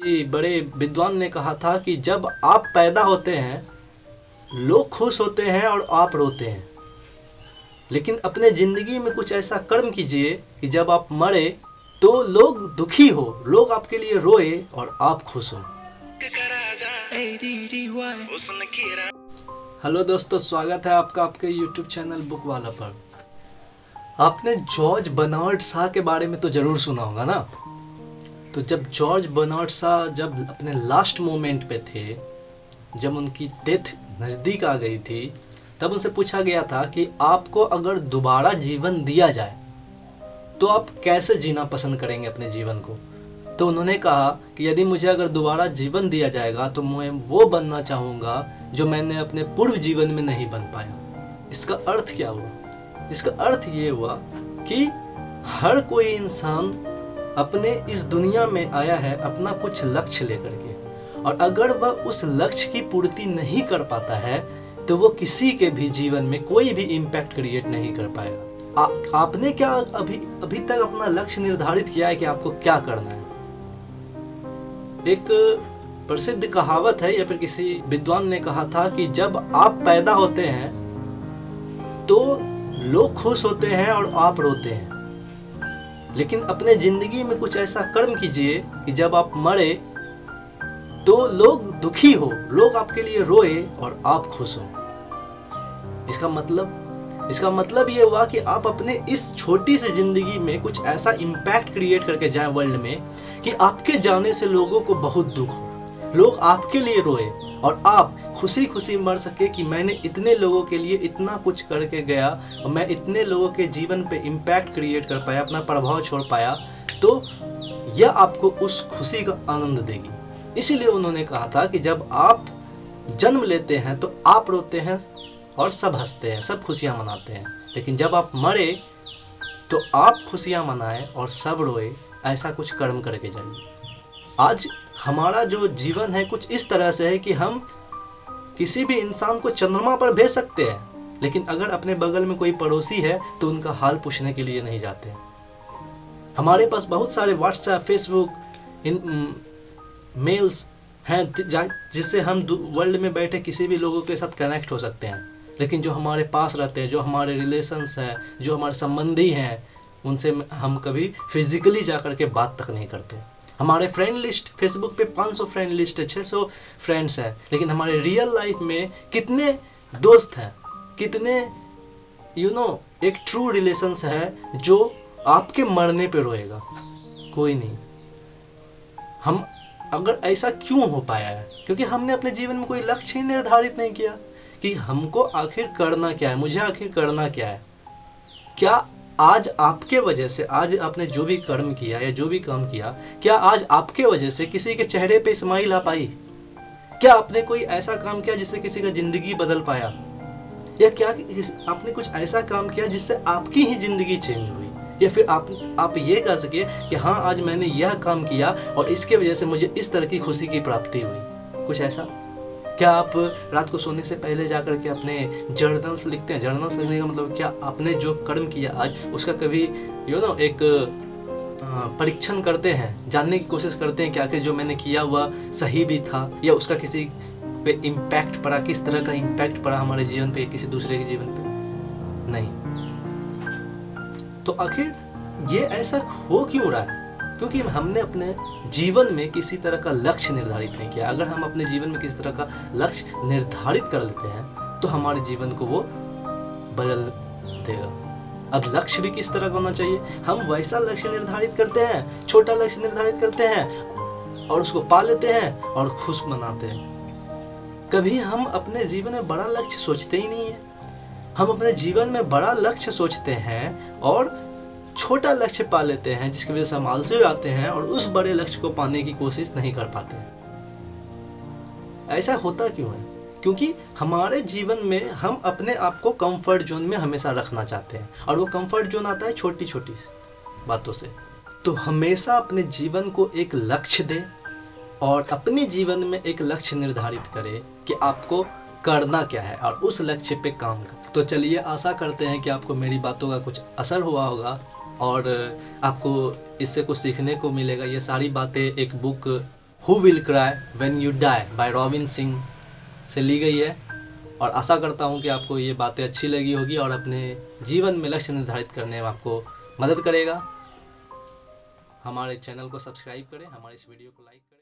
ये बड़े विद्वान ने कहा था कि जब आप पैदा होते हैं लोग खुश होते हैं और आप रोते हैं, लेकिन अपने ज़िंदगी में कुछ ऐसा कर्म कीजिए कि जब आप मरे तो लोग दुखी हो, लोग आपके लिए रोए और आप खुश हो। हेलो दोस्तों, स्वागत है आपका आपके YouTube चैनल बुक वाला पर। आपने जॉर्ज बर्नार्ड शॉ के बारे में तो ज़रूर सुना होगा ना। तो जब जॉर्ज बर्नार्ड शॉ जब अपने लास्ट मोमेंट पे थे, जब उनकी डेथ नज़दीक आ गई थी, तब उनसे पूछा गया था कि आपको अगर दोबारा जीवन दिया जाए तो आप कैसे जीना पसंद करेंगे अपने जीवन को। तो उन्होंने कहा कि यदि मुझे अगर दोबारा जीवन दिया जाएगा तो मैं वो बनना चाहूँगा जो मैंने अपने पूर्व जीवन में नहीं बन पाया। इसका अर्थ क्या हुआ? इसका अर्थ ये हुआ कि हर कोई इंसान अपने इस दुनिया में आया है अपना कुछ लक्ष्य लेकर के, और अगर वह उस लक्ष्य की पूर्ति नहीं कर पाता है तो वो किसी के भी जीवन में कोई भी इम्पैक्ट क्रिएट नहीं कर पाएगा। आपने क्या अभी तक अपना लक्ष्य निर्धारित किया है कि आपको क्या करना है? एक प्रसिद्ध कहावत है या फिर किसी विद्वान ने कहा था कि जब आप पैदा होते हैं तो लोग खुश होते हैं और आप रोते हैं, लेकिन अपने जिंदगी में कुछ ऐसा कर्म कीजिए कि जब आप मरे तो लोग दुखी हो, लोग आपके लिए रोए और आप खुश हो। इसका मतलब ये हुआ कि आप अपने इस छोटी सी जिंदगी में कुछ ऐसा इम्पैक्ट क्रिएट करके जाएं वर्ल्ड में कि आपके जाने से लोगों को बहुत दुख हो, लोग आपके लिए रोए और आप खुशी खुशी मर सके कि मैंने इतने लोगों के लिए इतना कुछ करके गया और मैं इतने लोगों के जीवन पे इम्पैक्ट क्रिएट कर पाया, अपना प्रभाव छोड़ पाया। तो यह आपको उस खुशी का आनंद देगी। इसीलिए उन्होंने कहा था कि जब आप जन्म लेते हैं तो आप रोते हैं और सब हंसते हैं, सब खुशियाँ मनाते हैं, लेकिन जब आप मरे तो आप खुशियाँ मनाएं और सब रोए। ऐसा कुछ कर्म करके जाइए। आज हमारा जो जीवन है कुछ इस तरह से है कि हम किसी भी इंसान को चंद्रमा पर भेज सकते हैं, लेकिन अगर अपने बगल में कोई पड़ोसी है तो उनका हाल पूछने के लिए नहीं जाते हैं। हमारे पास बहुत सारे व्हाट्सएप, फेसबुक, मेल्स हैं जिससे हम वर्ल्ड में बैठे किसी भी लोगों के साथ कनेक्ट हो सकते हैं, लेकिन जो हमारे पास रहते हैं, जो हमारे रिलेशंस हैं, जो हमारे संबंधी हैं, उनसे हम कभी फिजिकली जा कर के बात तक नहीं करते। हमारे फ्रेंड लिस्ट फेसबुक पे 500 फ्रेंड लिस्ट है, 600 फ्रेंड्स हैं, लेकिन हमारे रियल लाइफ में कितने दोस्त हैं, कितने एक ट्रू रिलेशंस है जो आपके मरने पे रोएगा? कोई नहीं। हम अगर ऐसा क्यों हो पाया है? क्योंकि हमने अपने जीवन में कोई लक्ष्य ही निर्धारित नहीं किया कि हमको आखिर करना क्या है, मुझे आखिर करना क्या है। क्या आज आपके वजह से, आज आपने जो भी कर्म किया या जो भी काम किया, क्या आज आपके वजह से किसी के चेहरे पे स्माइल आ पाई? क्या आपने कोई ऐसा काम किया जिससे किसी का जिंदगी बदल पाया? या क्या आपने कुछ ऐसा काम किया जिससे आपकी ही जिंदगी चेंज हुई? या फिर आप ये कह सके कि हाँ, आज मैंने यह काम किया और इसके वजह से मुझे इस तरह की खुशी की प्राप्ति हुई? कुछ ऐसा? क्या आप रात को सोने से पहले जाकर के अपने जर्नल्स लिखते हैं? जर्नल्स लिखने का मतलब क्या? आपने जो कर्म किया आज उसका कभी एक परीक्षण करते हैं, जानने की कोशिश करते हैं कि आखिर जो मैंने किया हुआ सही भी था या उसका किसी पे इम्पैक्ट पड़ा, किस तरह का इम्पैक्ट पड़ा हमारे जीवन पे, किसी दूसरे के जीवन पे? नहीं। तो आखिर ये ऐसा हो क्यों रहा है? क्योंकि हमने अपने जीवन में किसी तरह का लक्ष्य निर्धारित नहीं किया। अगर हम अपने जीवन में किसी तरह का लक्ष्य निर्धारित कर लेते हैं तो हमारे जीवन को वो बदल देगा। अब लक्ष्य भी किस तरह का होना चाहिए? हम वैसा लक्ष्य निर्धारित करते हैं, छोटा लक्ष्य निर्धारित करते हैं और उसको पा लेते हैं और खुश मनाते हैं। कभी हम अपने जीवन में बड़ा लक्ष्य सोचते ही नहीं है। हम अपने जीवन में बड़ा लक्ष्य सोचते हैं और छोटा लक्ष्य पा लेते हैं, जिसकी वजह से हम आलसी हो जाते हैं और उस बड़े लक्ष्य को पाने की कोशिश नहीं कर पाते हैं। ऐसा होता क्यों है? क्योंकि हमारे जीवन में हम अपने आप को कंफर्ट जोन में हमेशा रखना चाहते हैं, और वो कंफर्ट जोन आता है छोटी छोटी बातों से। तो हमेशा अपने जीवन को एक लक्ष्य दें और अपने जीवन में एक लक्ष्य निर्धारित करें कि आपको करना क्या है और उस लक्ष्य पे काम करें। तो चलिए, आशा करते हैं कि आपको मेरी बातों का कुछ असर हुआ होगा और आपको इससे कुछ सीखने को मिलेगा। ये सारी बातें एक book who will cry when you die by Robin Singh से ली गई है। और आशा करता हूँ कि आपको ये बातें अच्छी लगी होगी और अपने जीवन में लक्ष्य निर्धारित करने में आपको मदद करेगा। हमारे चैनल को सब्सक्राइब करें, हमारे इस वीडियो को लाइक करें।